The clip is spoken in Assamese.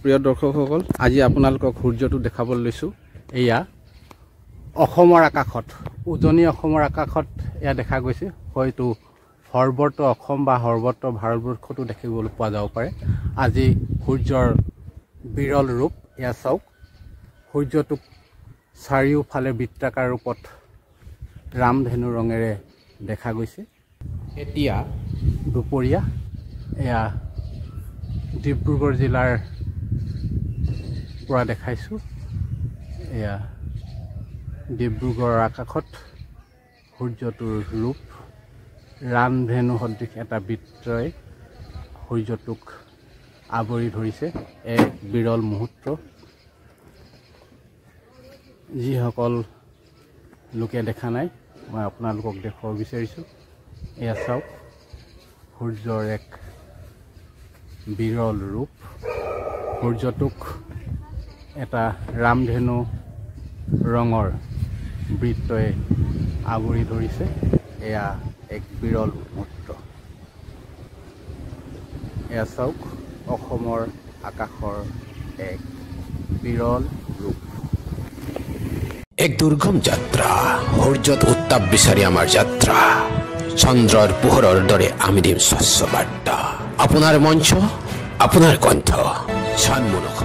প্ৰিয় দৰ্শকসকল, আজি আপোনালোকক সূৰ্যটো দেখাবলৈ লৈছোঁ। এয়া অসমৰ আকাশত, উজনি অসমৰ আকাশত এয়া দেখা গৈছে। হয়তো সৰ্বত্ৰ অসম বা সৰ্বত্ৰ ভাৰতবৰ্ষতো দেখিবলৈ পোৱা যাব পাৰে। আজি সূৰ্যৰ বিৰল ৰূপ এয়া চাওক। সূৰ্যটোক চাৰিওফালে বৃত্তাকাৰ ৰূপত ৰামধেনু ৰঙেৰে দেখা গৈছে। এতিয়া দুপৰীয়া এয়া ডিব্ৰুগড় জিলাৰ পৰা দেখাইছোঁ। এয়া ডিব্ৰুগড়ৰ আকাশত সূৰ্যটোৰ ৰূপ, ৰামধেনু সদৃশ এটা বৃত্তই সূৰ্যটোক আৱৰি ধৰিছে। এক বিৰল মুহূৰ্ত। যিসকল লোকে দেখা নাই, মই আপোনালোকক দেখুৱাব বিচাৰিছোঁ। এয়া চাওক, সূৰ্যৰ এক বিৰল ৰূপ। সূৰ্যটোক এটা ৰামধেনু ৰঙৰ বৃত্তই আৱৰি ধৰিছে। এয়া এক বিৰল মুহূৰ্ত। এয়া চাওক, অসমৰ আকাশৰ এক বিৰল ৰূপ। এক দুৰ্গম যাত্ৰা, সূৰ্যত উত্তাপ বিচাৰি আমাৰ যাত্ৰা। চন্দ্ৰৰ পোহৰৰ দৰে আমি দিম স্বচ্ছ বাৰ্তা। আপোনাৰ মঞ্চ, আপোনাৰ কণ্ঠ, চানমুখ।